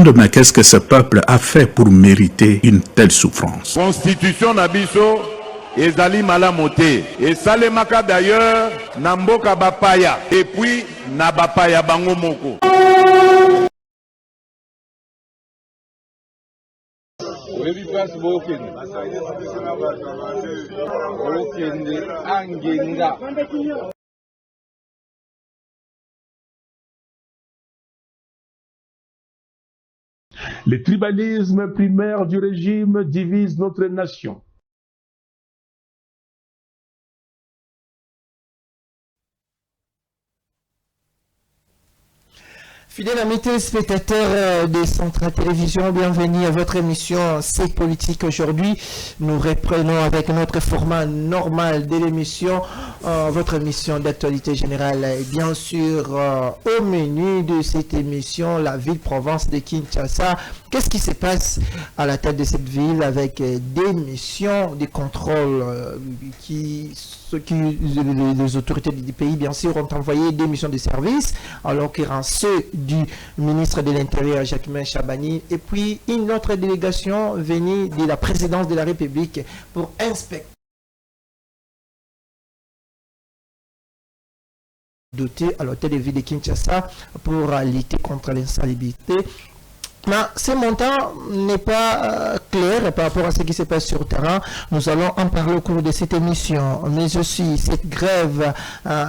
demande, mais qu'est-ce que ce peuple a fait pour mériter une telle souffrance? Constitution Nabiso, ezali malamote. Et salemaka d'ailleurs, Namboka Bapaya, et puis Nabapaya Bangomoko. Le tribalisme primaire du régime divise notre nation. Fidèles amis téléspectateurs de Centrale Télévision, bienvenue à votre émission C'est Politique. Aujourd'hui, nous reprenons avec notre format normal de l'émission, votre émission d'actualité générale. Et bien sûr, au menu de cette émission, la ville-province de Kinshasa. Qu'est-ce qui se passe à la tête de cette ville avec des missions de contrôle les autorités du pays, bien sûr, ont envoyé des missions de service, en l'occurrence ceux du ministre de l'Intérieur, Jacquemain Chabani, et puis une autre délégation venue de la présidence de la République pour inspecter doté à l'hôtel de ville de Kinshasa pour lutter contre l'insalubrité. Mais ce montant n'est pas clair par rapport à ce qui se passe sur le terrain. Nous allons en parler au cours de cette émission. Mais aussi, cette grève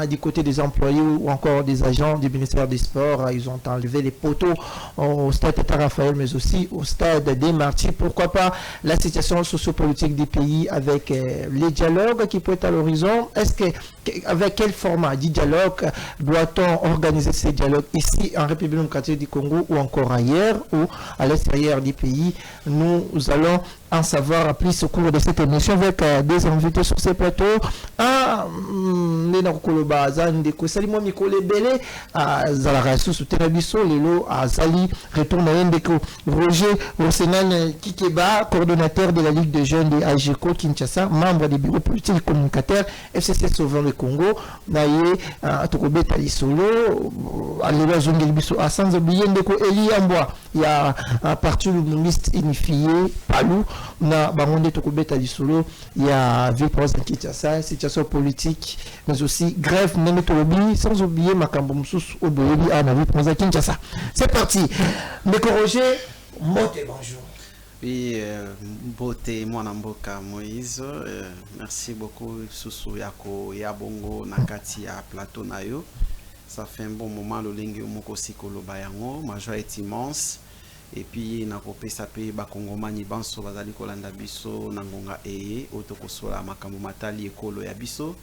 du côté des employés ou encore des agents du ministère des Sports, ils ont enlevé les poteaux au stade Tata Raphaël, mais aussi au stade des Martyrs. Pourquoi pas la situation sociopolitique du pays avec les dialogues qui peuvent être à l'horizon. Est-ce que, avec quel format du dialogue doit-on organiser ces dialogues ici en République démocratique du Congo ou encore ailleurs ou à l'extérieur du pays? Nous allons en savoir plus au cours de cette émission avec des invités sur ce plateau. Nena Koloba Zandeko Salimo Mikole Bele Zalarasu Sutenabiso Lelo Azali retourne à Ndeko Roger Rosenan Kikeba, coordonnateur de la Ligue de jeunes de AGECO Kinshasa, membre du bureau politique et communautaire FCC Sauvant le Congo, Naye Tokobeta Lisolo, Aléva Zongelibiso, sans oublier Ndeko Eli Amboa, il y a un parti communiste unifié, Palou, na Bangonde Tokobeta Lisolo, il y a Ville-Province de Kinshasa, situation politique, mais aussi grève, sans oublier Makambo Moussous Oboyebi à la Ville-Province de Kinshasa. C'est parti. Ndeko Roger, Moté, bonjour. Oui, beauté, moi Namboka Moïse, merci beaucoup Soussou Yako Yabongo Nakati ya plateau Nayo. Ça fait un bon moment le lingue moko sikolo bayango, ma joie est immense. Et puis nakopé sapé bakongomani banso bazali kolanda biso nangonga eye otokosola makambo matali ekolo ya biso.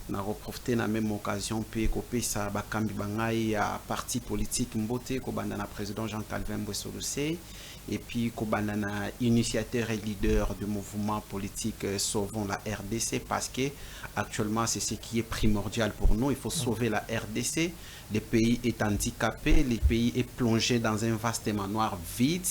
Na reprofiter na même occasion pe kopesa bakambi bangai ya parti politique mbote ko banda na président Jean Calvin Bossolosé et puis ko banda na initiateur et leader du mouvement politique Sauvons la RDC, parce que actuellement c'est ce qui est primordial pour nous. Il faut sauver la RDC. Le pays est handicapé, le pays est plongé dans un vaste manoir vide.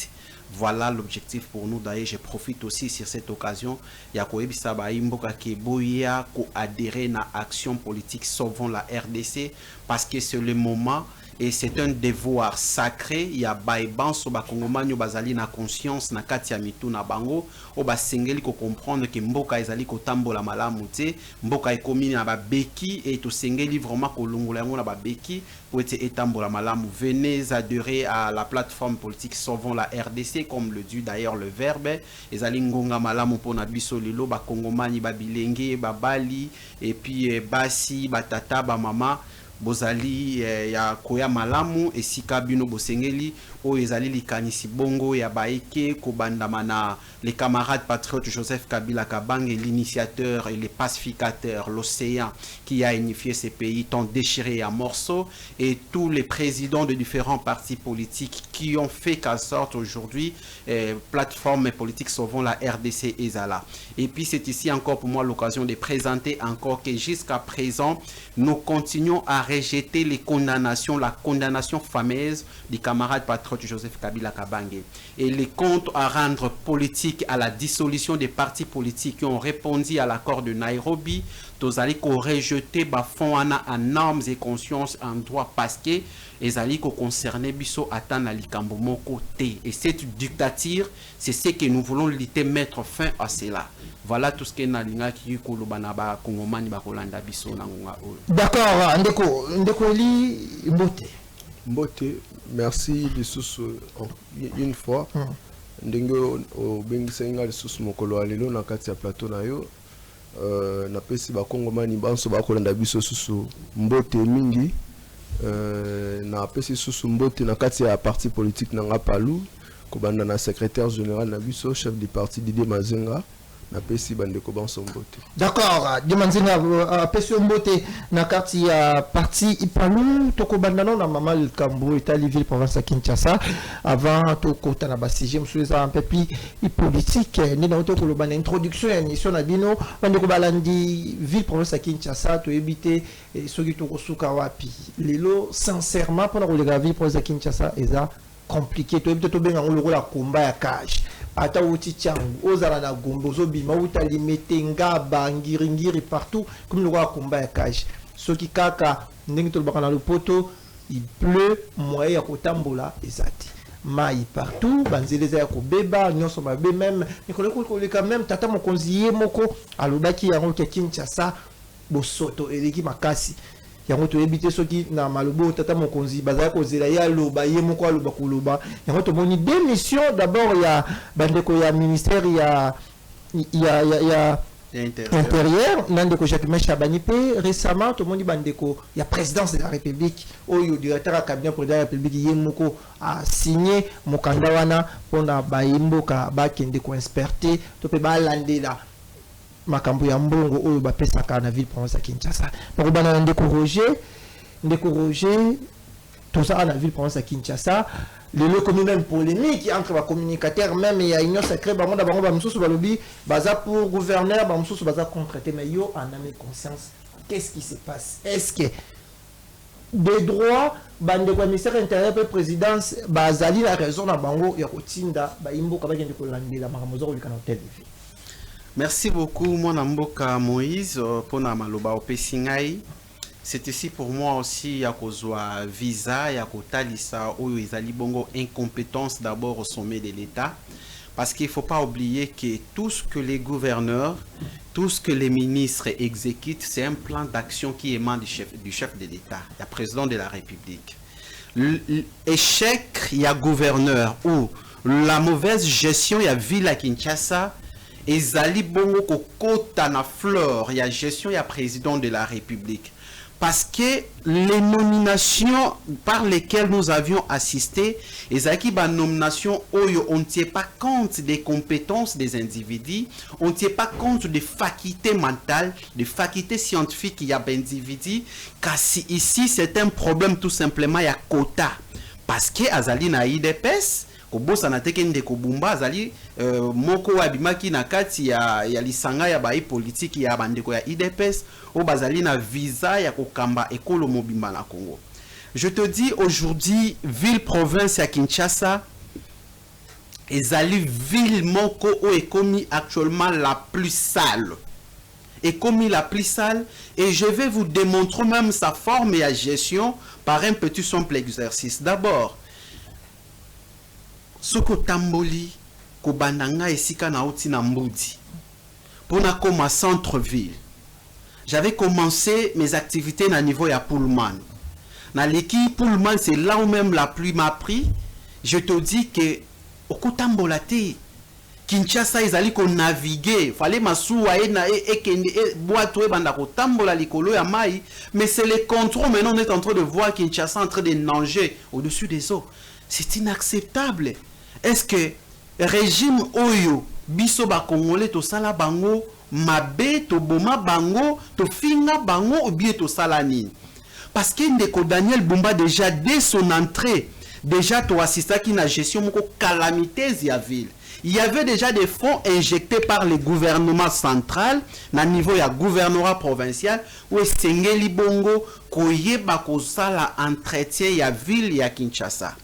Voilà l'objectif pour nous. D'ailleurs, je profite aussi sur cette occasion. Yakoebi Sabaïmboka Keboya ko adhérer na action politique Sauvons la RDC, parce que c'est le moment et c'est un devoir sacré. Il y a baïban so bakongomani bazali na conscience na kati ya mitu na bango o basengeli ko comprendre que mboka ezali ko tambola malamu te, mboka ekomi na ba beki et to sengeli vraiment ko longola yango na ba beki pour être etambola malamu. Venez adhérer à la plateforme politique Sauvons la RDC, comme le dit d'ailleurs le verbe. Ezali ngonga malamu pona biso lelo bakongomani babilenge babali et puis basi batata ba mama bozali ya koya malamu esika bino bosengeli o ezali likanisi bongo ya baeke kobandama na les camarades patriotes Joseph Kabila Kabange, l'initiateur et le pacificateur, l'océan qui a unifié ces pays tant déchirés en morceaux, et tous les présidents de différents partis politiques qui ont fait qu'en sorte aujourd'hui plateforme politique Sauvons la RDC et Zala. Et puis c'est ici encore pour moi l'occasion de présenter encore que jusqu'à présent nous continuons à rejeter les condamnations, la condamnation fameuse du camarade patriote patriote Joseph Kabila Kabange. Et les comptes à rendre politiques à la dissolution des partis politiques qui ont répondu à l'accord de Nairobi, tozali ko rejeter ba fonds en normes et conscience en droit parce que ezali ko concerner biso atan na likambo moko te. Et cette dictature, c'est ce que nous voulons lutter, mettre fin à cela. Voilà tout ce que nalinga ki kolobana ba kongomani ba kolanda biso na ngonga oyo. D'accord, ndeko li Mbote. Merci lisusu une fois. Ndenge o bengisenga lisusu mokolo alelo na kati ya plateau na yo. Na pesi ba kongomani banso ba kolanda biso susu mbote mingi. Na pesi susu mbote na kati ya parti politique na Ngapalu kobanda na secrétaire général na biso chef du parti Didier Mazenga na pesi bandeko banso mbote. D'accord, Didier Mazenga pesi mbote na kati ya parti Ipalu to kobanda na Mama Lukambo Itali ville province ya Kinshasa avant to kota na basije msueza un peu plus politique ni na to kolobana introduction ya mission na bino bandeko balandi ville province ya Kinshasa to ebite soki to kosuka wapi lelo sincèrement pour la ville province ya Kinshasa eza compliqué to ebite to benga ngolo la combat ya cash ata uti changu ozala na gombo zo bima utali metenga bangiringiri partout comme le roi combat ya cash soki kaka ndenge to bakana le poto il pleut moyen ya kotambola ezati mai partout banzeleza ya kobeba nyonso mabe même nikoleka même tata mokonzi ye moko alobaki yango ke Kinshasa bosoto eleki makasi yango to ebite soki na malobo tata mokonzi bazala kozela ya loba ye moko aloba koloba yango to moni deux missions d'abord ya bandeko ya ministère ya intérieur nandeko Jacques Chabani pe récemment to moni bandeko ya présidence de la République oyo directeur à cabinet président de la République ye moko a signé mokanda wana pona baimboka bakende ko inspecter to pe balandela makambo ya mbongo oyo bapesaka na ville province ya Kinshasa. Donc bana ndeko Roger tout ça à la ville province ya Kinshasa. Le commun même polémique entre les communicateurs même il y a union secrète bango da bango ba msusu balobi baza pour gouverneur ba msusu baza contracté mais yo en âme et conscience qu'est-ce qui se passe? Est-ce que des droits bande kwa ministère intérieur pe présidence bazali la raison na bango ya kotinda ba imboka ba kende ko landela makamozo ko likana hotel. Merci beaucoup, mon amboka Moïse, pour na maloba opesingai. C'est ici pour moi aussi ya kozwa visa ya kotalisa oyo ezali bongo incompétence d'abord au sommet de l'État, parce qu'il faut pas oublier que tout ce que les gouverneurs, tout ce que les ministres exécutent, c'est un plan d'action qui émane du chef de l'État, le président de la République. L'échec il y a gouverneur ou la mauvaise gestion il y a ville à Kinshasa. Ezali bongo kokota na fleur, il y a gestion, il y a président de la République. Parce que les nominations par lesquelles nous avions assisté, ezaki ba nomination oyo on ne tient pas compte des compétences des individus, on ne tient pas compte des facultés mentales, des facultés scientifiques qu'il y a d'individus, car si ici c'est un problème tout simplement, il y a quota. Parce que azali na IDPS, kobosa na tekende kobumba azali moko wabimaki na kati ya lisanga ya bai politique ya bandeko ya IDPS o bazali na visa ya kokamba ekolo mobimba na Congo. Je te dis aujourd'hui ville province ya Kinshasa ezali ville moko o ekomi actuellement la plus sale. Ekomi la plus sale et je vais vous démontrer même sa forme et sa gestion par un petit simple exercice. D'abord soko tamboli kobandanga esika na uti na mbudi pona koma centre-ville. J'avais commencé mes activités na niveau ya Pullman. Na l'équipe Pullman, c'est là où même la pluie m'a pris. Je te dis que okotambola te Kinshasa ezali ko naviguer, fallait masuwa na ekende boato banda ko tambola likolo ya mai, mais c'est le contrôle. Maintenant on est en train de voir Kinshasa en train de nager au-dessus des eaux. C'est inacceptable. Est-ce que régime oyo biso ba congolais to sala bango mabe to boma bango to finga bango ou bien to sala nini? Parce que ndeko Daniel Bumba déjà dès son entrée déjà to assista qui na gestion moko calamiteuse ya ville. Il y avait déjà des fonds injectés par le gouvernement central na niveau ya gouvernorat provincial où esengeli bongo koyeba ko sala entretien ya ville ya Kinshasa.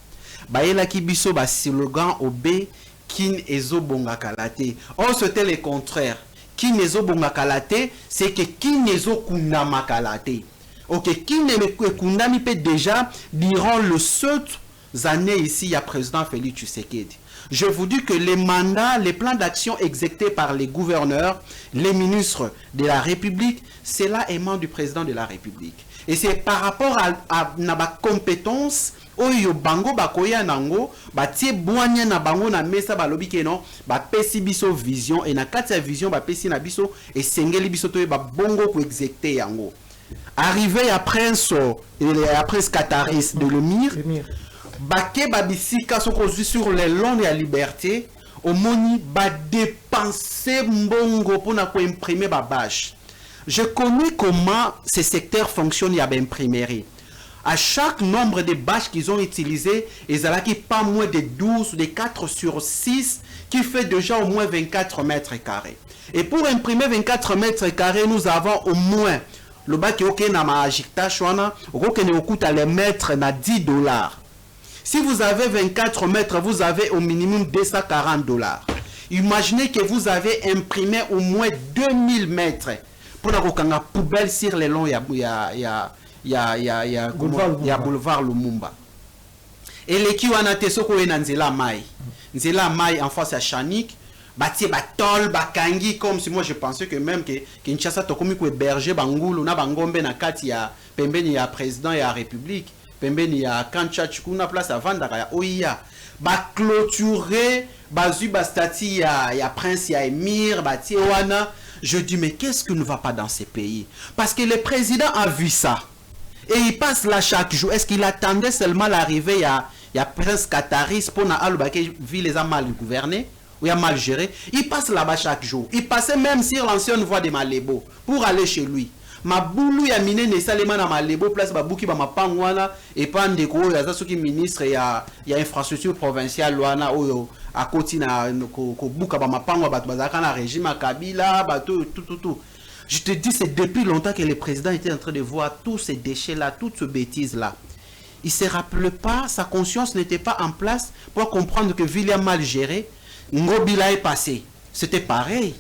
bayela ki biso ba slogan obe kin ezo bonga kalate. Or c'était le contraire. Kin ezo bonga kalate, c'est que kin ezo kunama kalate. Ok, kin ne kunami peut déjà durant le 7 années ici, il y a président Félix Tshisekedi. Je vous dis que les mandats, les plans d'action exécutés par les gouverneurs, les ministres de la République, c'est l'aimant du président de la République. Et c'est par rapport à ma compétence, oyo bango bakoya nango, batie boanya na bango na mesa balobi keno, ba pesi biso vision, et na kati ya vision ba pesi na biso, et sengeli biso toye ba bongo ko exécuter yango. Arrivé à Prince Kataris de Lemire, Baké Babisika sont construits sur les longs de la liberté. Au moni ba dépenser mbongo pour imprimer ba bâche. Je connais comment ces secteurs fonctionnent. Il y a une imprimerie. À chaque nombre de bâches qu'ils ont utilisées, ils ont pas moins de 12 ou de 4 sur 6, qui fait déjà au moins 24 mètres carrés. Et pour imprimer 24 mètres carrés, nous avons au moins le bac qui est na magicta chouana, ok ne coûte à les mettre na $10. Si vous avez 24 mètres, vous avez au minimum $240. Imaginez que vous avez imprimé au moins 2000 mètres pour la poubelle sur les longs, il y a boulevard Lumumba. Et l'équipe en a tesoko et Nzela Mai en face à Chanik, bâti batol bakangi comme si moi je pensais que même que Kinshasa tokomi ko berger bangulu na bangombe na kati ya pembeni ya président ya république. Pembeni ya kancha chukuna place à Vandara ya Oya ba clôturer bazu bastati ya prince ya émir bati wana. Je dis mais qu'est-ce qui ne va pas dans ces pays? Parce que le président a vu ça et il passe là chaque jour. Est-ce qu'il attendait seulement l'arrivée ya prince Kataris pour na alobake ville les a mal gouverné ou a mal géré? Il passe là-bas chaque jour. Il passait même sur l'ancienne voie de Malebo pour aller chez lui. Ma boulou ya mine ne salema na Malebo place babuki ba mapangwana et pas ndeko ya soki ministre ya infrastructure provinciale wana oyo à côté na ko buka ba mapangwa batu bazaka na régime Kabila bato tout. Je te dis c'est depuis longtemps que le président était en train de voir tous ces déchets là, toutes ces bêtises là. Il se rappelait pas, sa conscience n'était pas en place pour comprendre que William mal géré, Ngobila est passé. C'était pareil.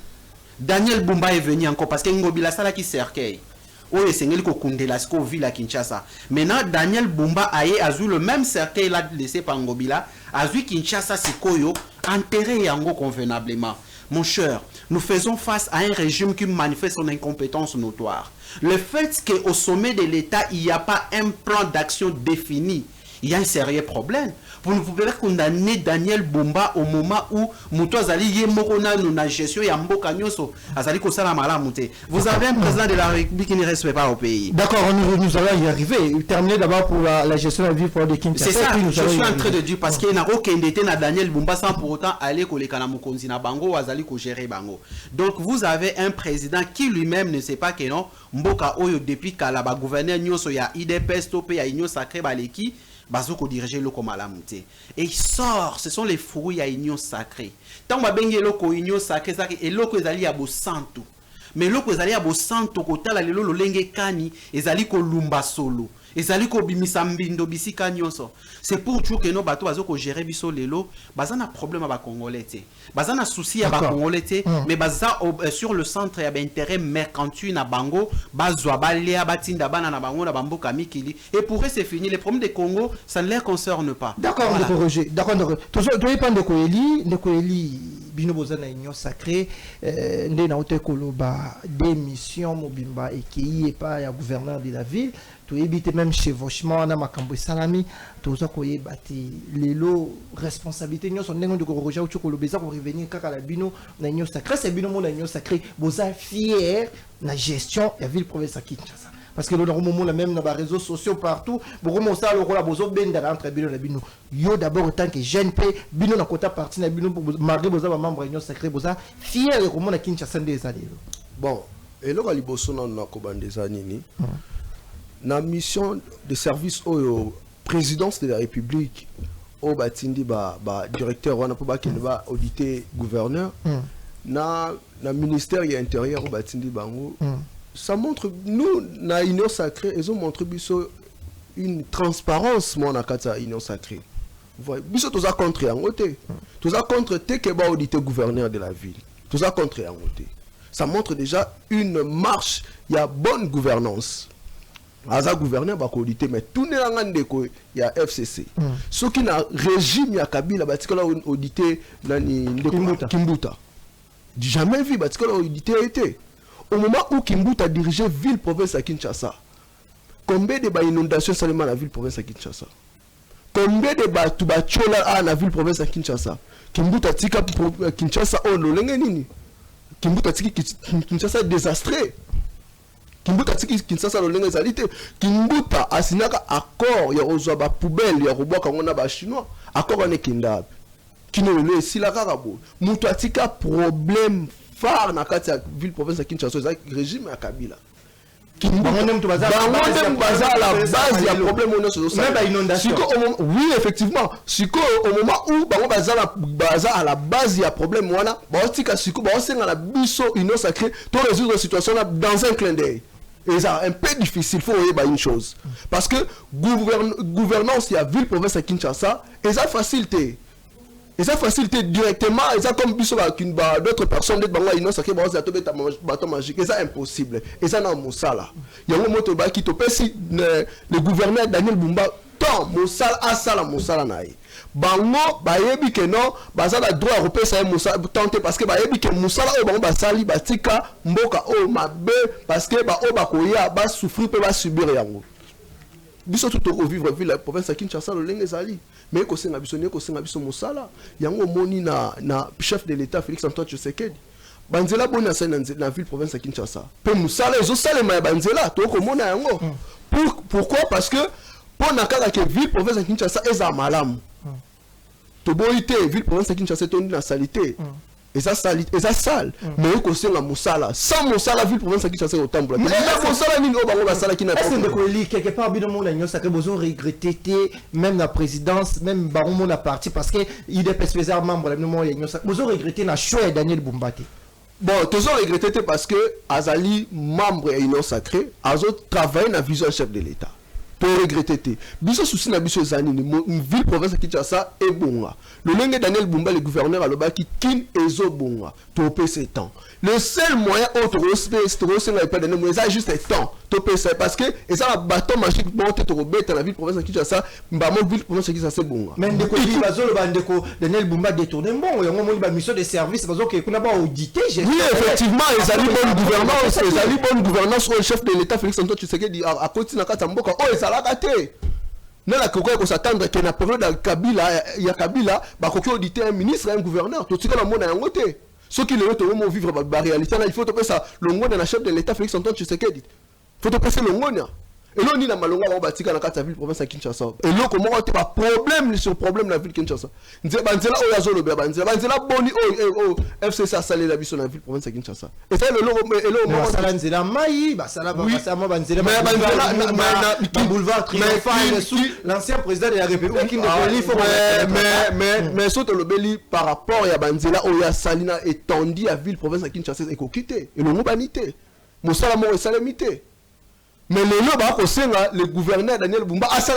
Daniel Bumba est venu encore parce que Ngobila ça là qui cercueil. Oye sengeli ko kundela sko villa Kinshasa. Maintenant Daniel Bumba a eu le même cercueil là laissé par Ngobila, a vu Kinshasa sikoyo enterré yango convenablement. Mon cher, nous faisons face à un régime qui manifeste son incompétence notoire. Le fait qu'au sommet de l'État, il n'y a pas un plan d'action défini, il y a un sérieux problème. Vous ne pouvez pas condamner Daniel Bumba au moment où Mouto Azali Yemokona na gestion ya mboka nyoso Azali Kosala Malamute. Vous avez un président de la République qui ne respecte pas au pays. D'accord, nous allons y arriver. Terminer d'abord pour la gestion de la vie pour de Kinshasa. C'est ça, je suis en train de dire parce qu'il n'y a aucun dété na Daniel Bumba sans pour autant aller kolekana mukonzi na bango ou Azali ko gérer bango. Donc vous avez un président qui lui-même ne sait pas que non mboka oyo depuis Kalaba gouverneur nyoso ya IDPS topé ya Union Sacrée baleki Bazoko diriger le comme et il sort, ce sont les fruits à union sacrée. Tant que bengi loko union sacrée et loko ezali abo santo. Mais loko ezali abo santo kotala lelo lolenge kani ezali ko lumba solo. Ezali ko bimisa mbindo bisika nyonso. C'est pour dire que nos bateaux bazoko gérer biso lelo, bazana problème à ba congolais té. Bazana souci à ba congolais té, mais baza sur le centre ya intérêt mercantile na bango, bazwa balia batinda bana na bango na bamboka mikili et pour eux c'est fini. Les problèmes des Congo, ça ne les concerne pas. D'accord, voilà. Roger. D'accord. Toujours dépend de Koeli, bino bozana union sacrée, ndé na hotel koloba démission mobimba et qui est pas ya gouverneur de la ville. Tu évites même chevauchement na makambo salami toza koyebati lelo responsabilité nyo son ndengo de Roger ou chokolo beza ko revenir kaka la bino na union sacrée c'est bino mo na union sacrée boza fier na gestion ya ville province Kinshasa parce que le moment la même dans les réseaux sociaux partout beaucoup mon ça le rôle bozo benda entre bino na bino yo d'abord tant que jeune pe bino na kota parti na bino malgré boza ba membre union sacrée boza fier de comment na Kinshasa des années bon et là liboso na ko bandeza nini na mission de service au présidence de la République au batindi ba directeur wana po ba ke ba auditer gouverneur na ministère de l'intérieur au batindi bango ça montre nous na union sacrée ils ont montré biso une transparence moi na kata union sacrée voyez biso toza contre yango te toza contre te ke ba auditer gouverneur de la ville toza contre yango te ça montre déjà une marche il y a bonne gouvernance aza gouverneur ba ko auditer mais tout ne nga ndeko ya FCC ce qui na régime ya Kabila batikala auditer nani ndeko Kimbuta jamais vu batikala auditer été au moment où Kimbuta dirigeait ville province à Kinshasa. Combien de inondations seulement la ville province à Kinshasa? Combien de batchola à la ville province à Kinshasa? Kimbuta tika Kinshasa oh no lengenini. Kimbuta tika Kinshasa désastré. Kimbuta tika Kinshasa lo lengezalité. Kimbuta asinaka accord ya ozwa ba poubelle ya roboka ngona ba chinois. Accord ane kindab. Kino le sila karabo. Mutu atika problème phare na kati ya ville province à Kinshasa za régime ya Kabila. Oui, effectivement. Au moment où à la base il y a problème, union sacrée, pour résoudre la situation dans un clin d'œil. Et c'est un peu difficile, il faut voir une chose. Parce que gouvernance, il y a ville province à Kinshasa, et ça facilité. Et ça facilite directement, et ça comme d'autres personnes d'être dans une sacrée bâton magique, et ça impossible. Et ça dans Moussala. Il y a un mot qui te paie si le gouverneur Daniel Bumba tant Moussala a ça la Moussala naï. Bango bayebi que non, baza la droit européen ça Moussala tenter parce que bayebi que Moussala o bango basali batika mboka o mabe parce que ba o bakoya ba souffrir pe ba subir yango. Biso tout au vivre ville la province à Kinshasa le lenge zali. Mais ko senga biso ne ko senga biso Moussala yango moni na chef de l'état Félix Antoine Tshisekedi banzela boni na ville province à Kinshasa pe Moussala ezo salema ya banzela to ko mona yango pourquoi parce que pour na kaka ke ville province à Kinshasa eza malamu to boite ville province à Kinshasa to na salité et ça sale mais ko senga Moussala sans Moussala ville province à Kinshasa au tambola mais Moussala ni o bango basala kina est-ce que ko li quelque part bido mon agno ça que besoin regretter même la présidence même baron mon a parti parce que il est spécial membre le mon agno ça besoin regretter na choix Daniel Bumbate bon toujours regretter parce que Azali membre et union sacrée azo travailler na vision chef de l'état pour regretter biso souci na biso zani une ville province à Kinshasa et bonga le lenge Daniel Bumba le gouverneur à Lobaki kin ezo bonga to pese temps le seul moyen autre c'est la pas de nous ça juste temps to pese parce que et ça bâton magique monte to rebête la ville province à Kinshasa mbamo ville province à Kinshasa bonga mais ndeko di bazolo bandeko Daniel Bumba détourner bon yango mo ba mission de service bazo que kuna ba auditer oui effectivement ils allaient bonne gouvernance au chef de l'état Félix Antoine Tshisekedi à côté na katamboka oh ça la gâté na la koko ko s'attendre que na période de Kabila ba ko auditer un ministre un gouverneur to tika na mona yango te ce qui le to vivre ba réalité là il faut to ça le ngona na chef de l'état Félix Antoine Tshisekedi faut to passer le ngona et là ni na malonga ba batika na kata ville province à Kinshasa et là comment on pas problème sur problème la ville Kinshasa nze banzela o yazo lobe banzela boni o FCC a salé la biso na ville province à Kinshasa et ça le mo sala nzela mai ba sala ba ça mo banzela mais boulevard triomphal sous l'ancien président de la République qui ne faut mais saute le beli par rapport ya banzela o ya salina étendu à ville province à Kinshasa et ko quitter et le mo banité mo sala mo salamité. Mais le gouverneur Daniel Bumba a ça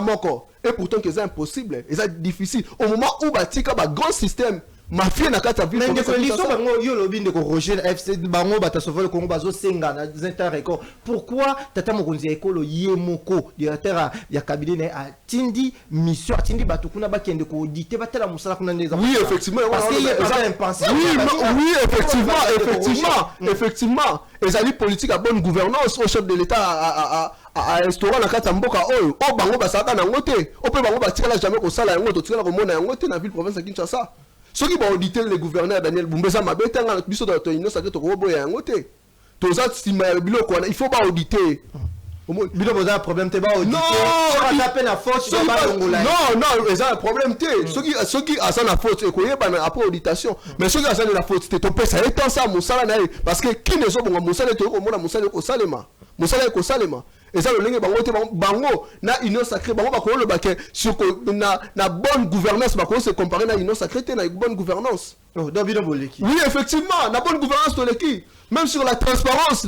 moko et pourtant que c'est impossible et c'est difficile au moment où batika ba grand système mafia na kata ville mais que liso bango yo lobi ndeko Roger FC bango bata sauver le Congo bazo senga na interrecord pourquoi tata mokonzi ekolo yemoko directeur ya cabinet a tindi mission tindi bato kuna ba kende ko auditer batela musala kuna ndeza oui effectivement parce qu'il y a pas impensé oui effectivement et ali politique à bonne gouvernance au chef de l'état à instaurer la carte mboka oyo o bango basaka na ngote o pe bango batikala jamais ko sala yango to tikala ko mona yango te na ville province à Kinshasa ceux qui vont auditer le gouverneur Daniel Bumbeza mabeta nga biso de réunion ça que to ko boya yango te to za sima biloko il faut pas auditer bilo boza problème te ba auditer on a peine à force non ils ont un problème te ceux qui a ça la faute et ko yeba na après auditation mais ceux qui a ça la faute te to pesa étant ça musala na parce que qui ne so bonga musala to ko mona musala ko salema et ça le lingue bango na union sacrée bango ba ko le baké sur na bonne gouvernance ba ko se comparer na union sacrée na bonne gouvernance oh dobino boleki oui effectivement na bonne gouvernance to leki même sur la transparence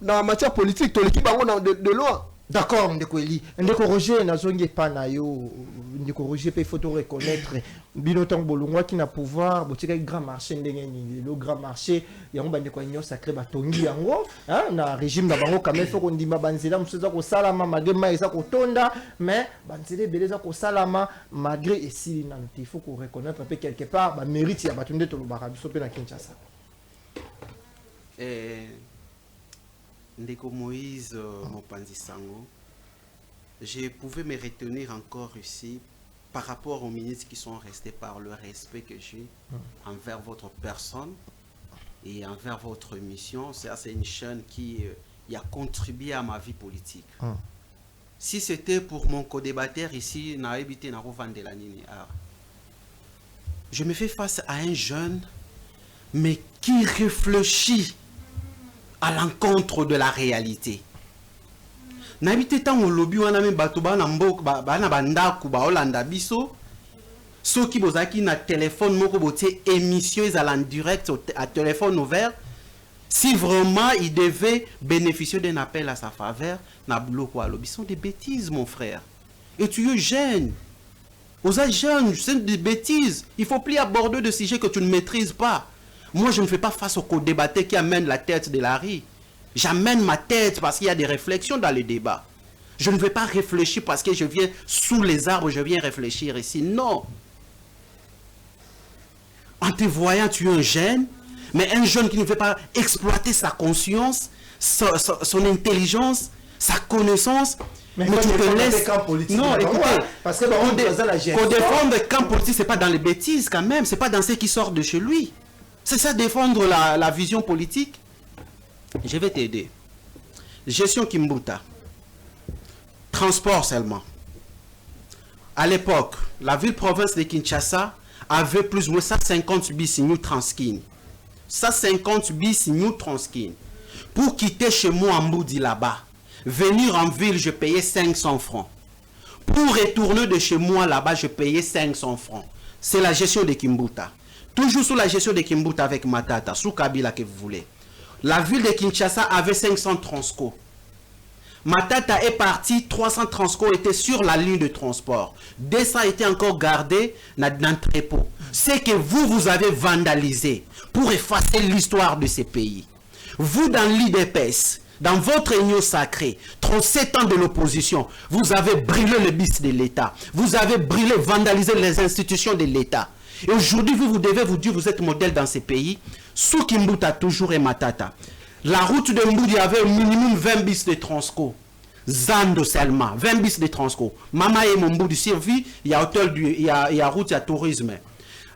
na matière politique to leki bango de loin D'accord, ndeko Eli. Ndeko Roger nazongi pa na yo, ndeko Roger peut faut reconnaître binotan bolongwa qui na pouvoir, botika grand marché ndenge ni le grand marché yango bandeko nyo sacré batongi yango, hein, na régime na bango quand même faut qu'on ndima banzela musuza ko salama malgré ma eza ko tonda, mais banzela beleza ko salama malgré esili na il faut qu'on reconnaître un peu quelque part ba mérite ya batunde to lobaka biso pe na Kinshasa. Ndeko Moïse Mopanzi Sango, je pouvais me retenir encore ici par rapport aux ministres qui sont restés par le respect que j'ai envers votre personne et envers votre mission. C'est une chaîne qui a contribué à ma vie politique. Si c'était pour mon co-débatteur ici, je me fais face à un jeune, mais qui réfléchit à l'encontre de la réalité. N'habite tant au lobby on a même batoba na mbok ba na banda ku ba Hollanda biso ceux qui bozaki na téléphone moko boté émission en direct à téléphone ouvert si vraiment il devait bénéficier d'un appel à sa faveur na bloc wa lobby sont des bêtises mon frère et tu es jeune aux jeunes c'est des bêtises il faut plus aborder de sujets que tu ne maîtrises pas. Moi, je ne fais pas face au co-débatteur qui amène la tête de la rue. J'amène ma tête parce qu'il y a des réflexions dans le débat. Je ne vais pas réfléchir parce que je viens sous les arbres, je viens réfléchir ici. Non. En te voyant, tu es un jeune, mais un jeune qui ne veut pas exploiter sa conscience, son intelligence, sa connaissance. Mais tu te laisses... Non, écoutez, parce que qu'on défendre le camp politique, ce n'est pas dans les bêtises quand même, ce n'est pas dans ce qui sort de chez lui. C'est ça, défendre la vision politique. Je vais t'aider. Gestion Kimbuta. Transport seulement. À l'époque, la ville-province de Kinshasa avait plus ou moins 150 bis New Transkin. 150 bis New Transkin. Pour quitter chez moi en Mboudi là-bas, venir en ville, je payais 500 francs. Pour retourner de chez moi là-bas, je payais 500 francs. C'est la gestion de Kimbuta. Toujours sous la gestion de Kimbuta avec Matata, sous Kabila que vous voulez. La ville de Kinshasa avait 500 transco. Matata est parti, 300 transco étaient sur la ligne de transport. 200 étaient encore gardés dans l'entrepôt. C'est que vous avez vandalisé pour effacer l'histoire de ces pays. Vous, dans l'IDPS, dans votre union sacrée, 37 ans de l'opposition, vous avez brûlé le bis de l'État. Vous avez brûlé, vandalisé les institutions de l'État. Et aujourd'hui, vous devez vous dire, vous êtes modèle dans ces pays. Sous Kimbuta, toujours et Matata. La route de Mboudi avait au minimum 20 bis de Transco. Zando seulement, 20 bis de Transco. Mama et Mboudi servi, il y a hôtel, il y a route, il y a tourisme.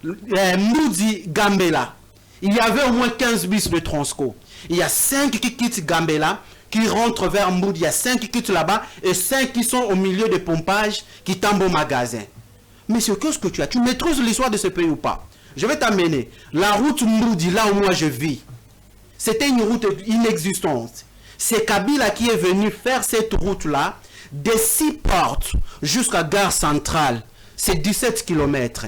Mboudi Gambela, il y avait au moins 15 bis de Transco. Il y a 5 qui quittent Gambela, qui rentrent vers Mboudi. Il y a 5 qui quittent là-bas et 5 qui sont au milieu de pompage, qui tombent au magasin. Monsieur, qu'est-ce que tu as? Tu maîtrises l'histoire de ce pays ou pas? Je vais t'amener. La route Mboudi, là où moi je vis, c'était une route inexistante. C'est Kabila qui est venu faire cette route-là, des 6 portes jusqu'à Gare Centrale. C'est 17 km.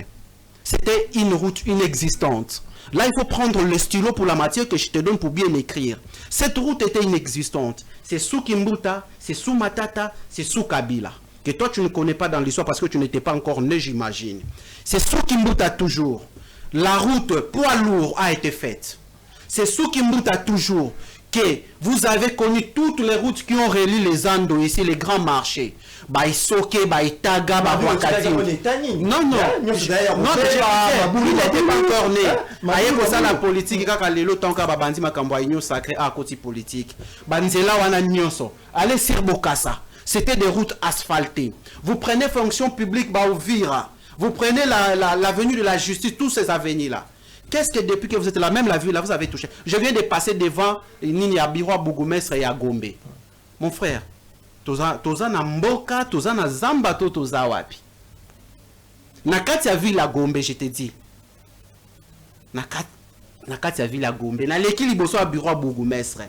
C'était une route inexistante. Là, il faut prendre le stylo pour la matière que je te donne pour bien écrire. Cette route était inexistante. C'est sous Kimbuta, c'est sous Matata, c'est sous Kabila. Que toi, tu ne connais pas dans l'histoire parce que tu n'étais pas encore né, j'imagine. C'est sous Kimbuta toujours. La route poids lourd a été faite. C'est sous Kimbuta toujours que vous avez connu toutes les routes qui ont relié les Andos ici, les grands marchés. Baïsoke, Baïtaga, Babouakati. Non, non. Il n'était pas encore né. Aïe, pour ça, la politique, quand il y a tant que Bandi Makamboa, il y a sacré à côté politique. Banzela, wana nyonso. Allez sur Bokassa. C'était des routes asphaltées. Vous prenez fonction publique, Baouvira. Vous prenez l'avenue de la justice, tous ces avenirs-là. Qu'est-ce que depuis que vous êtes là, même la vue là, vous avez touché? Je viens de passer devant Nini Abirwa, Bougumestre et Agombe. Mon frère, toza na mboka, toza na zamba, toza wapi. Nakati ya ville Agombe, je te dis. Nakati ya ville Agombe, na l'équilibre so Abirwa, Bougumestre.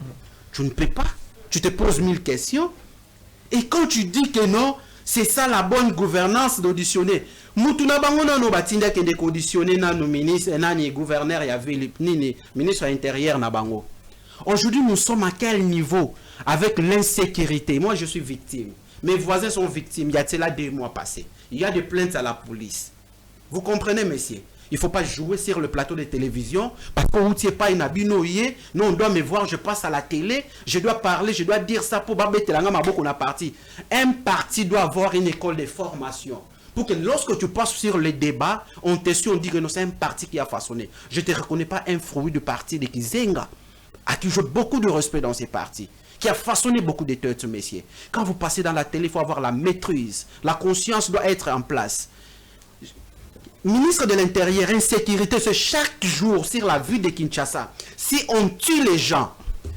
Tu ne peux pas. Tu te poses 1000 questions. Et quand tu dis que non, c'est ça la bonne gouvernance d'auditionner. Mutuna bangona no batinda ke de conditionner na no ministre na ni gouverneur ya ville ni ministre intérieur na bango. Aujourd'hui, nous sommes à quel niveau avec l'insécurité? Moi, je suis victime. Mes voisins sont victimes. Il y a cela 2 mois passés. Il y a des plaintes à la police. Vous comprenez, messieurs? Il ne faut pas jouer sur le plateau de télévision parce qu'on ne tient pas une abinoïe. Non, on doit me voir, je passe à la télé, je dois parler, je dois dire ça pour qu'on a parti. Un parti doit avoir une école de formation. Pour que lorsque tu passes sur les débats, on te suit, on dit que non, c'est un parti qui a façonné. Je ne te reconnais pas un fruit du parti de Kizenga, à qui j'ai beaucoup de respect dans ces partis, qui a façonné beaucoup de têtes, messieurs. Quand vous passez dans la télé, il faut avoir la maîtrise. La conscience doit être en place. Ministre de l'Intérieur, insécurité, c'est chaque jour sur la vue de Kinshasa. Si on tue les gens,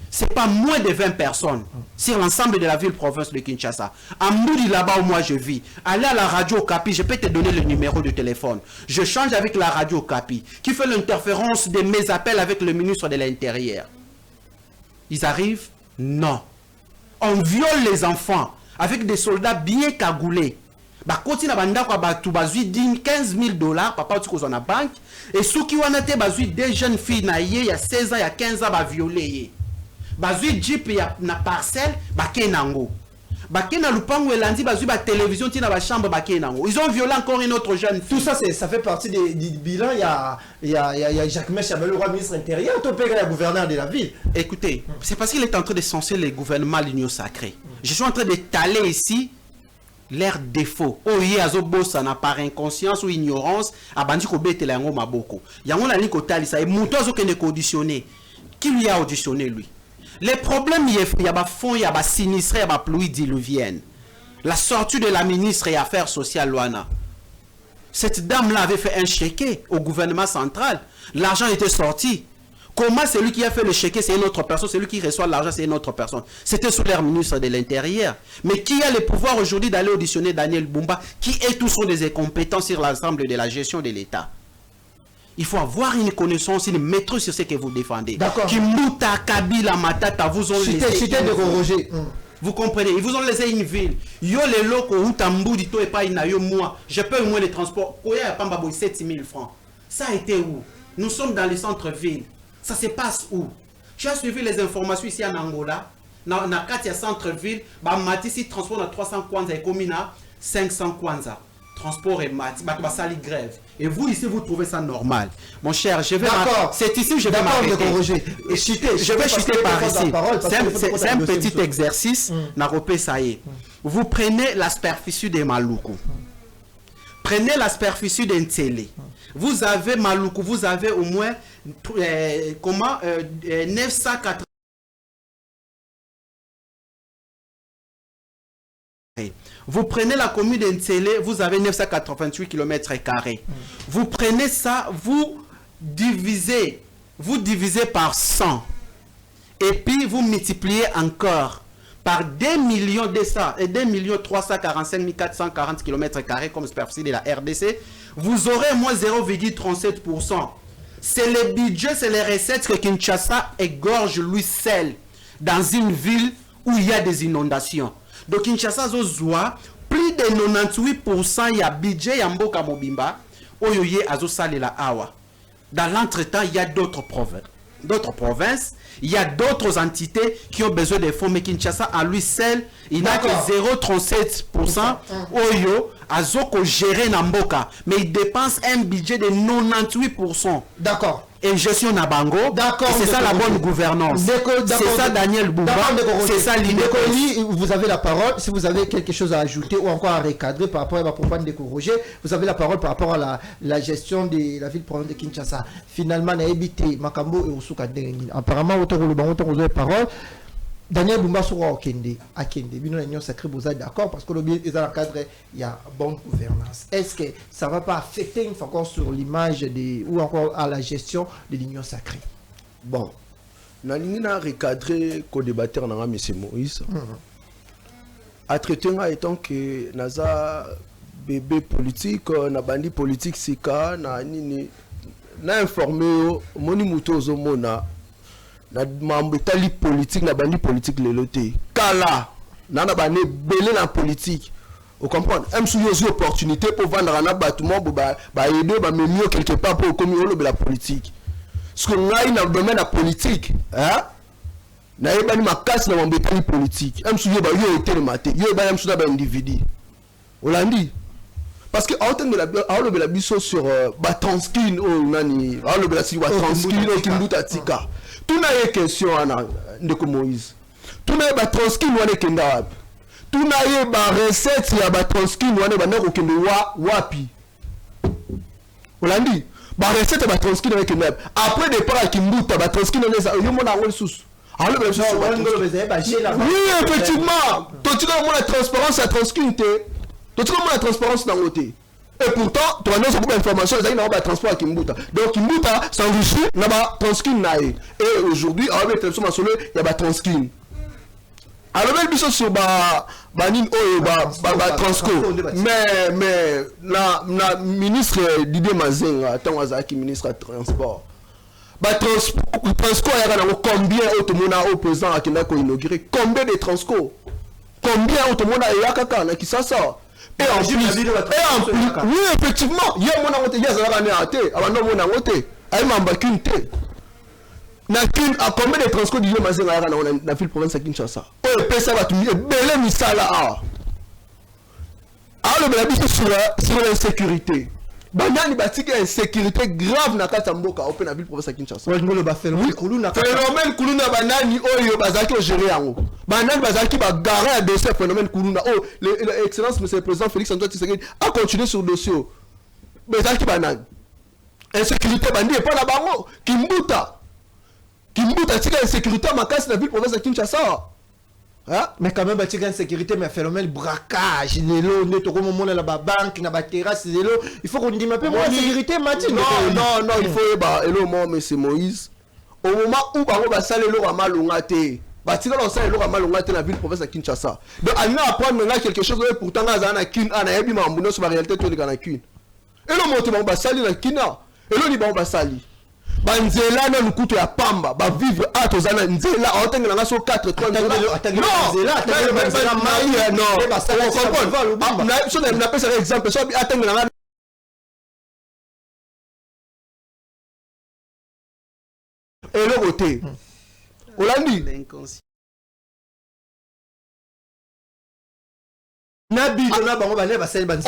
ce n'est pas moins de 20 personnes sur l'ensemble de la ville-province de Kinshasa. À Moudi, là-bas où moi je vis, allez à la radio Okapi, je peux te donner le numéro de téléphone. Je change avec la radio Okapi, qui fait l'interférence de mes appels avec le ministre de l'Intérieur. Ils arrivent? Non. On viole les enfants avec des soldats bien cagoulés. Bah, quand na banda kwa batu bazui 15 000 $, papa tu kozo na banque, et ceux qui ont été bazui des jeunes filles na il y a 16 ans, il y a 15 ans, ba violé. Bazui jeep ya na parcelle, ba kenango. Ba kena lupango elandi bazui ba télévision tina ba chambre ba kenango. Ils ont violé encore une autre jeune fille. Tout ça, ça fait partie du bilan. Il y a Jacques Chabel, le roi ministre intérieur, ton père est le gouverneur de la ville. Écoutez, c'est parce qu'il est en train de censurer les gouvernements de l'Union sacrée. Je suis en train d'étaler ici leur défaut. Oye azobosa na par inconscience ou ignorance abandi ko betela yango maboko. Yango na liko talisa et muto azokende ko auditionner. Qui lui a auditionné lui? Les problèmes il y a ba fond, il y a ba sinistré, il y a ba pluie diluvienne. La sortie de la ministre des Affaires sociales Luana. Cette dame là avait fait un chèque au gouvernement central. L'argent était sorti. Comment celui qui a fait le chèque, c'est une autre personne, celui qui reçoit l'argent, c'est une autre personne. C'était sous l'air ministre de l'Intérieur. Mais qui a le pouvoir aujourd'hui d'aller auditionner Daniel Bumba, qui est tous sont des incompétents sur l'ensemble de la gestion de l'État? Il faut avoir une connaissance, une maîtrise sur ce que vous défendez. D'accord. Qui mouta Kabila Matata vous ont laissé. Vous comprenez? Ils vous ont laissé une ville. Yo les locaux où tambou dit et pas inayo moi. Je peux au moins les transports. Koya Pamba 7 000 francs. Ça a été où? Nous sommes dans les centres-villes. Ça se passe où? Tu as suivi les informations ici en Angola. Dans le centre-ville, Matisi transport à 300 kwanza et Komina 500 kwanza. Transport et Mati, sali grève. Et vous ici, vous trouvez ça normal. Mon cher, je vais... C'est ici que je vais m'arrêter. Je vais chuter par ici. C'est un petit exercice. Vous prenez la superficie de Maluku. Prenez la superficie d'Ntélé. Vous avez Maluku, vous avez au moins 980. Vous prenez la commune d'Ntélé, vous avez 988 km². Vous prenez ça, vous divisez par 100. Et puis vous multipliez encore par 2 millions de ça et 2 345 440 km² comme superficie de la RDC, vous aurez moins 0,37%. C'est le budget, c'est les recettes que Kinshasa égorge lui seul dans une ville où il y a des inondations. Donc Kinshasa zozoa plus de 98% il y a budget ya mboka mobimba oyoye azosale la awa. Dans l'entretemps, il y a d'autres provinces, il y a d'autres entités qui ont besoin de fonds, mais Kinshasa à lui seul, il n'a que 0,37% oyo azoko gérer Namboka, mais il dépense un budget de 98%. D'accord. Et gestion Nabango, c'est ça la bonne gouvernance. C'est ça Daniel Bumba, c'est ça l'idée. Vous avez la parole, si vous avez quelque chose à ajouter ou encore à recadrer par rapport à la propagande de Roger, vous avez la parole par rapport à la gestion de la ville-province de Kinshasa. Finalement, na habité Makambo et Osuka Dengi. Apparemment, autant vous avez parole. Daniel Bumba sera au Kende, à Kende. L'Union sacrée, vous êtes d'accord parce que le bien est dans le cadre, il y a bonne gouvernance. Est-ce que ça ne va pas affecter une fois encore sur l'image ou encore à la gestion de l'Union sacrée? Bon, na lingina recadrer co-débatteur na M. Moïse. A traiter étant que naza bébé politique, na bandi politique sika na nini na informé moni mutozo mona. Na mambo tali politique na bandi politique leloté kala na bane belé na politique vous comprenez même si une opportunité pour vendre na bâtiment ba aider ba mieux quelque part pour comme la politique ce que ngai na domaine la politique hein na yeba ni makasi na mambetani politique am souye ba yo était le maté yo ba am souda ba individu Olandi parce que autant de la biso sur ba transkin o nani le bela si wa transkin o kimbuta tika tuna ye question ana ndeko Moïse tuna ba transkin wane kenda wapi tuna ye ba recette ya ba transkin wane ba ndako kende wapi Olandi ba recette ba transkin wane kenda wapi après départ kimbuta ba transkin wane yo mona ngol susu oui effectivement tu as la transparence à transkin tu as la transparence dans côté et pourtant tu as une information les gens transport à Kimbuta donc Kimbuta s'enrichit na ba transkin nae et aujourd'hui avec télévision nationale il y a ba transkin alors même biso sur ba nin ba transco mais na ministre Didier Mazenga tant azaki ministre de transport ba transco ya na combien automona au président akina ko inaugurer combien de transco combien automona ya kaka na Kisasa et en plus oui effectivement il y a mon angote ya za na ate abando mon angote ay mamba kunte na kin a combien de transco du Mazenga ya na ville province Kinshasa o pesa ba tumi belé misala le belabiso sur l'insécurité Banani batika insécurité grave na kata mboka open na ville province Kinshasa. Ngolo ba phénomène kuluna banani oyo bazaki gérer yango. Banani bazaki ba garer de ce phénomène kuluna. Oh l'excellence monsieur le président Félix Antoine Tshisekedi a continué sur le dossier. Bazaki banani. Insécurité bandi pas na bango Kimbuta tika insécurité makasi na ville province Kinshasa. Hein? Mais quand même, il y a une sécurité, mais un phénomène braquage, il faut qu'on dise un peu moins de sécurité, Mathieu. Non, il faut mais c'est Moïse. Au moment où on va saler l'eau à Malongate, on sale l'eau à Malongate dans la ville province de Kinshasa. Donc, on a apprendre quelque chose, pourtant, on a un kin, on a un bimambouno sur la réalité, tout le monde a un kin. Et le mot, on va salir la kina, et le on va salir. Banzela na lukuto ya pamba ba vivre atozana nzela aotenga nga so 4 3 non na so na pesa exemple so atenga nga et le côté Olandi nabi na bango bane ba sel banzi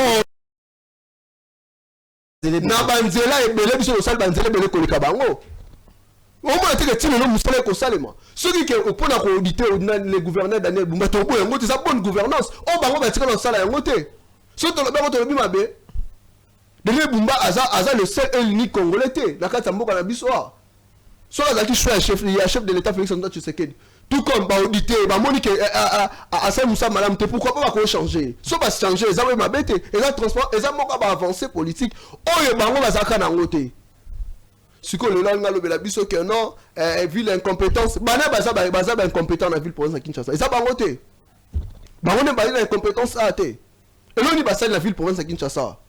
na banzela ebele biso osal banzela ebele koleka bango omona teke tino no musala ko salema soki ke opona ko auditer le gouverneur Daniel Bumba to boye ngo ça bonne gouvernance o bango ba tika no sala yango te so to ba to bi mabe Daniel Bumba aza le seul et l'unique congolais te na kata mboka na biso so azaki chef de l'état Félix Antoine Tshisekedi tout comme ba auditer ba moni ke a ça musa madame te pourquoi pas ko changer so ba changer ça va mabete et ça transport et ça moka ba avancer politique oyo bango bazaka na ngote siko le langa lo bela biso que non ville incompétence bana baza incompétent na ville province Kinshasa et ça bango te bango ne ba incompétence a te et l'oni ba ça la ville province Kinshasa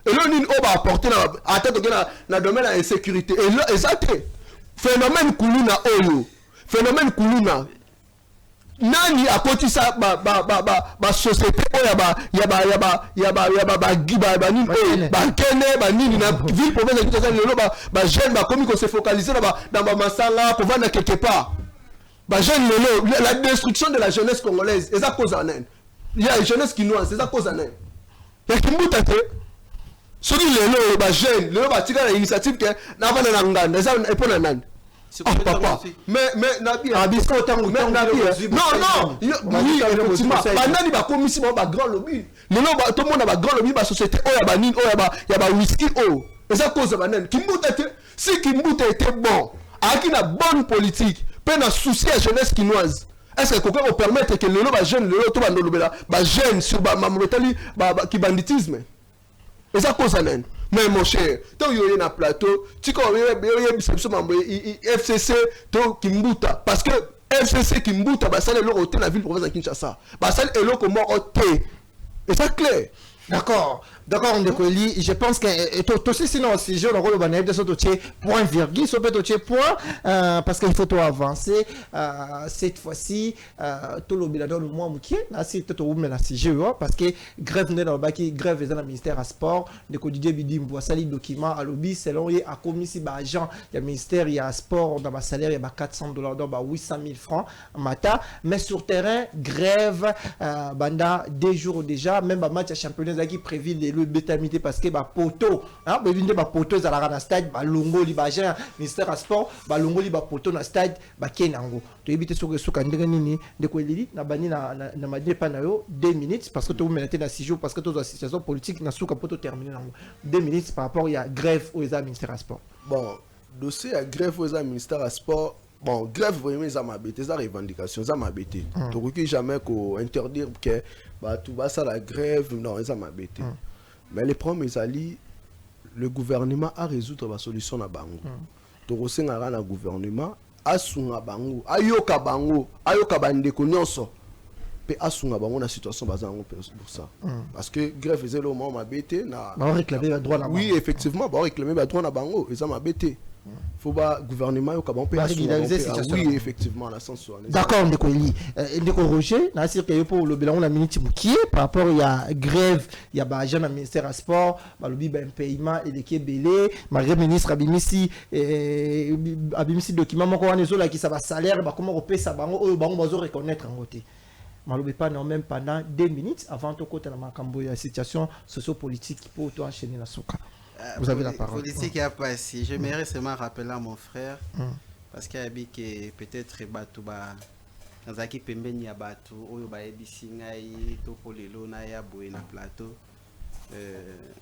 et l'oni o ba apporter na atteinte na domaine de insécurité et ça te phénomène kuluna oyo phénomène kuluna nani akoti sa ba société oya ba nini ba kene ba nini na ville province de Kinshasa lelo ba jeune ba komi ko se focaliser dans ba masala pour vendre quelque part ba jeune lelo la destruction de la jeunesse congolaise et ça cause en elle il y a une jeunesse quinoise c'est ça cause en elle ya Kimbuta te soki lelo ba jeune lelo ba tika na initiative que na vana na nganda ça epona nani papa mais nabi non oui effectivement banani ba komisi ba grand lobby lelo ba tout monde ba grand lobby ba société oya ba nini oya ya ba whisky et ça cause banani Kimbuta te si Kimbuta était bon aki na bonne politique pe na souci à jeunesse quinoise est-ce que quelqu'un peut permettre que lelo ba jeune lelo to ba ndolobela ba jeune sur ba mamotali ki banditisme et ça cause banani. Mais mon cher, tant qu'il y a un plateau, tu connais FCC Kimbuta parce que FCC Kimbuta bah ça le hôtel la ville province de Kinshasa bah ça est là comment hôtel et ça clair d'accord D'accord, on décolle. Je pense que tout aussi sinon si je le banner de ce point virgule, ça peut toucher point parce qu'il faut tout avancer. Cette fois-ci, tout le bilan le mois moukier, là c'est tout au mais là si je vois parce que grève n'est dans le baki grève dans le ministère à sport, de quotidien bidim voici les documents à lobby selon y a commis si agent, il y a ministère, il y a sport dans ma salaire, il y a $400 dans 800 000 francs mata, mais sur terrain grève banda 2 jours déjà, même ba match à championnat qui prévu le bétamité parce que ba poto hein ba vinde ba poto za la stade ba longo li ba gen ministère sport ba longo li ba poto na stade ba kenango to éviter suka ndenge nini de ko lili na bani na madine pa na yo 2 minutes parce que to menater na 6 jours parce que to situation politique na suka poto terminer nango 2 minutes par rapport il y a grève au ministère sport. Bon dossier à grève au ministère sport. Bon, grève vraiment ça m'a bêté, ça revendication, ça m'a bêté. Donc jamais qu'on interdire que bah tout va ça la grève, non, ça m'a bêté. Mais les problèmes ali le gouvernement a résoudre la solution na bango. Donc au sein na gouvernement asunga bango, ayoka bande ko nyonso. Pe asunga bango na situation bazango pour ça. Parce que grève faisait le moment m'a bêté na ba réclamer le droit na bango. Oui, effectivement, ba réclamer le droit na bango, et ça m'a bêté. Faut pas gouvernement au Gabon peut régulariser cette situation. Oui, effectivement, la sens. D'accord, Ndeko Roger, na sir que pour le bilan la minute qui est par rapport il y a grève, il y a ba agent na ministère à sport, ba lobi ba paiement et les belé, malgré ministre abimisi document moko wana ezola qui ça va salaire ba comment repayer ça bango oyo bango bazo reconnaître en côté. Malobi pas non même pendant 2 minutes avant to côté na makambo ya situation socio-politique pour to enchaîner la souka. Vous avez la parole. Politique qui a passé. Je m'aimerais seulement rappeler à mon frère, parce qu'il y a dit que peut-être Batouba, dans un qui pembeni ya Batou, ou yoba ebisingai, topolelo na ya boé na plateau.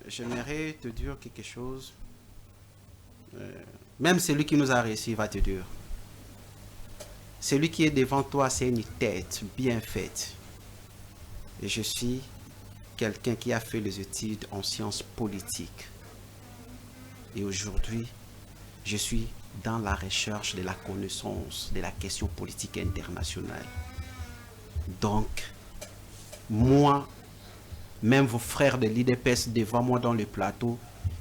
J'aimerais te dire quelque chose. Même celui qui nous a réussi va te dire. Celui qui est devant toi, c'est une tête bien faite. Et je suis quelqu'un qui a fait les études en sciences politiques. Et aujourd'hui, je suis dans la recherche de la connaissance de la question politique internationale. Donc, moi, même vos frères de l'IDPS devant moi dans le plateau,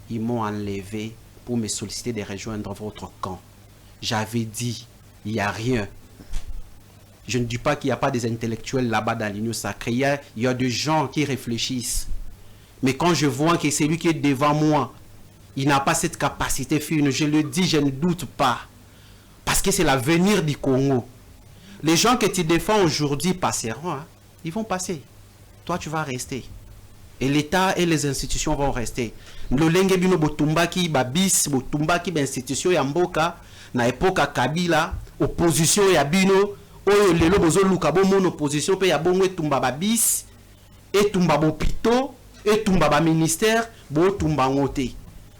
ils m'ont enlevé pour me solliciter de rejoindre votre camp. J'avais dit, il n'y a rien. Je ne dis pas qu'il n'y a pas des intellectuels là-bas dans l'Union sacrée. Il y a des gens qui réfléchissent. Mais quand je vois que celui qui est devant moi, il n'a pas cette capacité fine, je le dis, je ne doute pas. Parce que c'est l'avenir du Congo. Les gens que tu défends aujourd'hui passeront. Hein? Ils vont passer. Toi, tu vas rester. Et l'État et les institutions vont rester. Lolenge bino botumbaki babis, botumbaki institution ya mboka, na époque Kabila, opposition ya bino, oyo lelo bozo luka bo mon opposition pe ya bongo etumba babis, etumba bopito, etumba ba ministère, bo tumba ngote.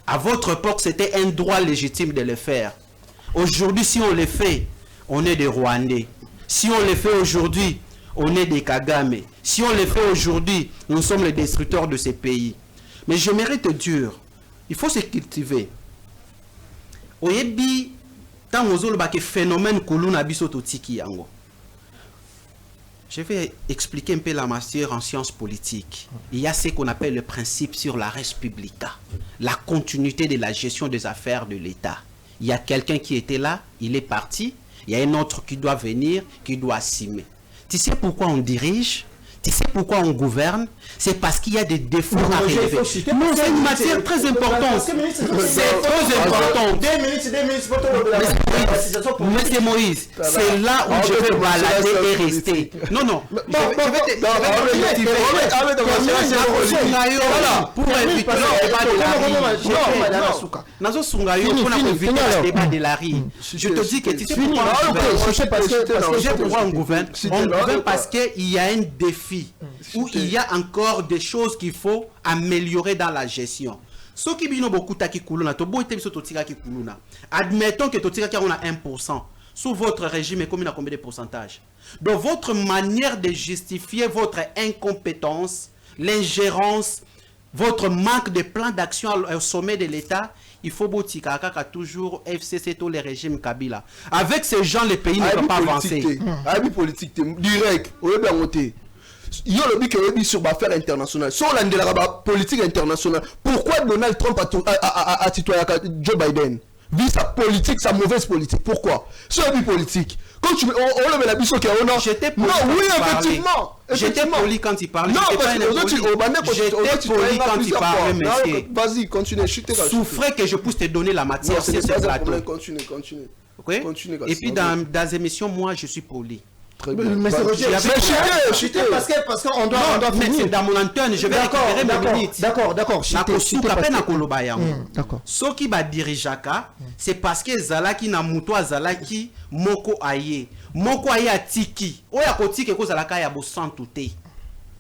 À votre époque, c'était un droit légitime de le faire. Aujourd'hui, si on le fait, on est des Rwandais. Si on le fait aujourd'hui, on est des Kagame. Si on le fait aujourd'hui, nous sommes les destructeurs de ces pays. Mais je mérite te dire, il faut se cultiver. Oyebi, tant que phénomène kuluna biso totiki yango. Je vais expliquer un peu la matière en sciences politiques. Il y a ce qu'on appelle le principe sur la res publica, la continuité de la gestion des affaires de l'État. Il y a quelqu'un qui était là, il est parti, il y a un autre qui doit venir, qui doit assumer. Tu sais pourquoi on dirige? Tu sais pourquoi on gouverne? C'est parce qu'il y a des défauts à relever. Non, c'est une matière très importante. C'est très important. Monsieur Moïse, c'est là où je vais balader et rester. Non, non. Je vais pour éviter le débat de la rue. Je te dis que tu sais pourquoi on gouverne? On gouverne parce qu'il y a un défi où il y a encore des choses qu'il faut améliorer dans la gestion. Admettons que on a 1%. Sous votre régime, et combien de pourcentage? Donc votre manière de justifier votre incompétence, l'ingérence, votre manque de plan d'action au sommet de l'État, il faut toujours FCC tous les régimes Kabila. Avec ces gens, les pays ne peuvent pas avancer. Politique direct. yo lobby que sur l'affaire internationale sur la politique internationale. Pourquoi Donald Trump a tutoyé Joe Biden vu sa politique, sa mauvaise politique? Pourquoi? Sur la politique, quand tu on le met la biseau qui a non, j'étais poli oui, effectivement. J'étais poli quand il parlait. Non, parce que j'étais poli quand il parlait, monsieur. Vas-y, continue. Souffrez que je puisse te donner la matière sur ce plateau. Continue. Okay? Et puis dans les émissions, moi, je suis poli. Mais c'est Roger, chuter parce qu'on doit finir. Dans mon antenne, je vais récupérer mes minutes. D'accord. D'accord. Ce qui va diriger, c'est parce que Zalaki na muto Zalaki moko aye. Moko aye atiki. Oya kotiki ko Zalaka ya bosantuté.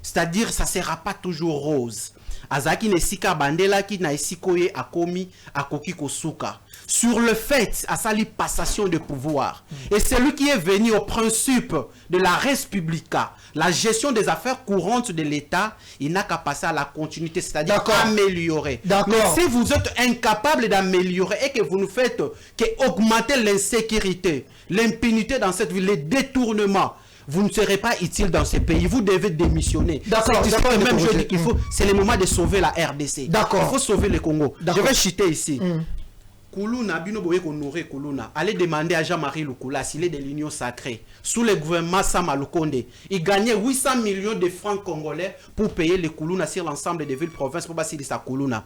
C'est-à-dire ça sera pas toujours rose. Azaki ne sika bandela ki na esikoye akomi akoki kosuka. Sur le fait à sa passation de pouvoir. Et celui qui est venu au principe de la res publica, la gestion des affaires courantes de l'État, il n'a qu'à passer à la continuité, c'est-à-dire améliorer. Mais si vous êtes incapable d'améliorer et que vous ne faites qu'augmenter l'insécurité, l'impunité dans cette ville, les détournements, vous ne serez pas utile dans ce pays. Vous devez démissionner. Même je dis qu'il faut, c'est le moment de sauver la RDC. Il faut sauver le Congo. Je vais chuter ici. Koulouna, Bino Boye Konouré Koulouna, allez demander à Jean-Marie Lukula s'il est de l'Union sacrée, sous le gouvernement Sama Lukonde, il gagnait 800 millions de francs congolais pour payer les Koulouna sur l'ensemble des villes-provinces pour passer de sa Koulouna.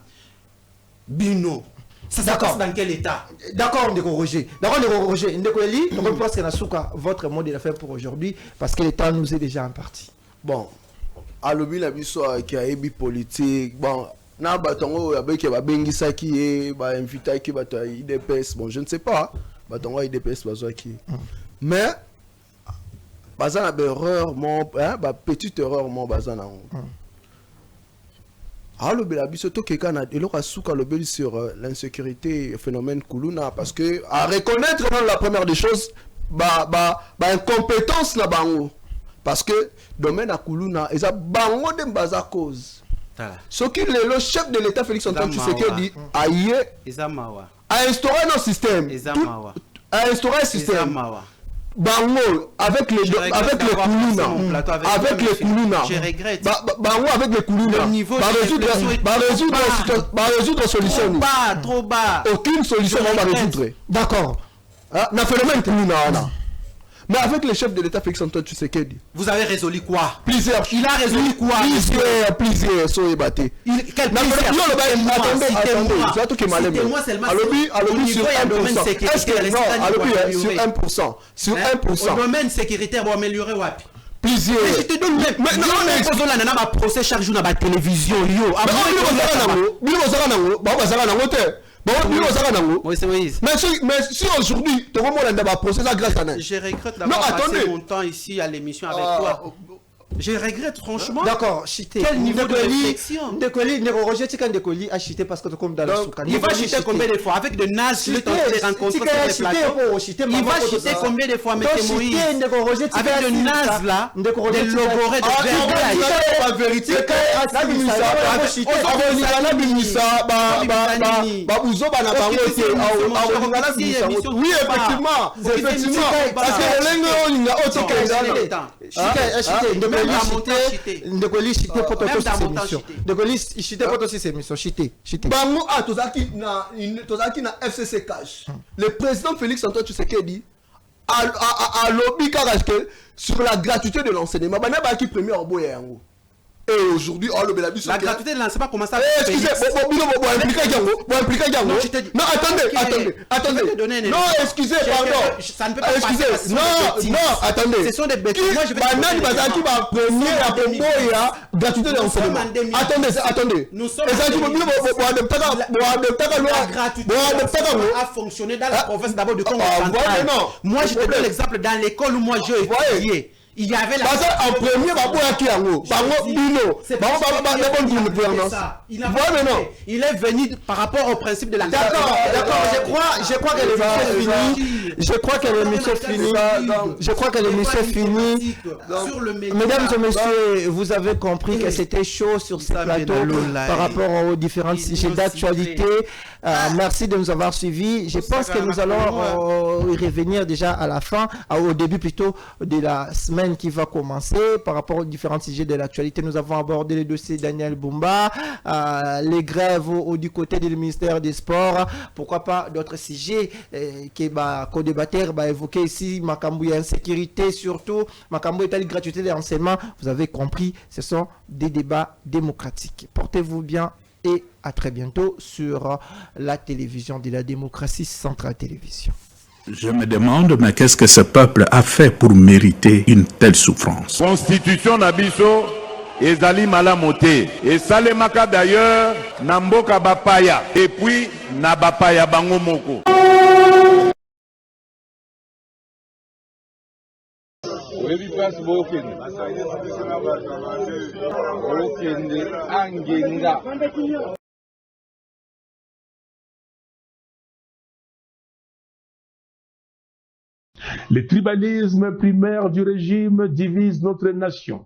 Bino, ça se passe dans quel état? D'accord, Ndeko Roger. Ndeko Eli, on pense que Nasuka, votre mot de la fin pour aujourd'hui, parce que le temps nous est déjà imparti. Bon, à l'objet la biso qui a ébi politique, bon. Na batongo avec ba bengisa qui ba invité qui ba IDPS, bon je ne sais pas batongo IDPS bazo qui mais bazana erreur mon ba petite erreur mon bazana alors bela biso to keka na eloko suka lobeli sur l'insécurité phénomène Koulouna parce que à reconnaître la première des choses ba incompétence na bango parce que domaine à Koulouna eza bango de baza cause. Ce qui le chef de l'État Félix Antoine Tshisekedi a instauré un système. A instauré un système. Bango avec les Koulouna. Avec les Koulouna. Je regrette. Bango avec les Koulouna. Résoudre solution. Trop bas. Aucune solution va résoudre. D'accord. Na phénomène Koulouna. Mais avec le chef de l'État Félix Antoine Tshisekedi. Vous avez résolu quoi? Plusieurs. Il a résolu quoi? Plusieurs sont ébattés. Quel plaisir? Citez-moi seulement. Sur 1%. Est-ce que non? Sur 1%. Sur 1%. Au domaine sécuritaire, vous améliorez WAP. Plusieurs. Mais je te donne même. Mais non, mais procès chaque jour dans la télévision. Mais si aujourd'hui, tu vas procès grâce à je regrette d'avoir passé mon temps ici à l'émission avec toi. Je regrette franchement. D'accord, chité. Quel niveau de réflexion? Ndekoli, Roger Tika Ndekoli a chité parce que tu comme dans la souka. Il va chiter combien de fois? Avec de nazes, je l'ai tenté de rencontrer sur les plateaux. Il va chiter combien de fois, M. Moïse? Avec de nazes là, de logorés, de vérité. Oui, effectivement. Parce que Ndekoli chité pour toi cette émission. Ndekoli chité pour toi cette émission. Chité. Bango a tozaki na FCC cash. Le président Félix Antoine Tshisekedi a lobby sur la gratuité de l'enseignement. Bana ba ki premier obo yango. Et aujourd'hui, la gratuité de l'enseignement commence à excusez, non, attendez. Non, excusez, pardon. Ça ne peut pas passer. Non, attendez. Ce sont des bêtises. Moi, je vais gratuité de l'enseignement. Attendez. Nous sommes la gratuité a fonctionné dans la province d'abord de Congo central. Moi, je te donne l'exemple dans l'école où moi j'ai étudié. Il y avait la en premier il est venu par rapport au principe de la d'accord, je crois que l'émission est finie. Mesdames et messieurs, vous avez compris que c'était chaud sur ce plateau par rapport aux différents sujets d'actualité. Merci de nous avoir suivis. Je pense que nous allons revenir déjà à la fin, au début plutôt de la semaine semaine qui va commencer par rapport aux différents sujets de l'actualité. Nous avons abordé le dossier Daniel Bumba, les grèves du côté du ministère des Sports, pourquoi pas d'autres sujets qu'on débatteur évoquer ici, Makambo insécurité surtout, Makambo et gratuité des renseignements. Vous avez compris, ce sont des débats démocratiques. Portez-vous bien et à très bientôt sur la télévision de la démocratie, Centrale Télévision. Je me demande, mais qu'est-ce que ce peuple a fait pour mériter une telle souffrance? Constitution Nabiso ezali malamote. Et salemaka d'ailleurs Namboka Bapaya et puis na Bapaya Bango Moko. Le tribalisme primaire du régime divise notre nation.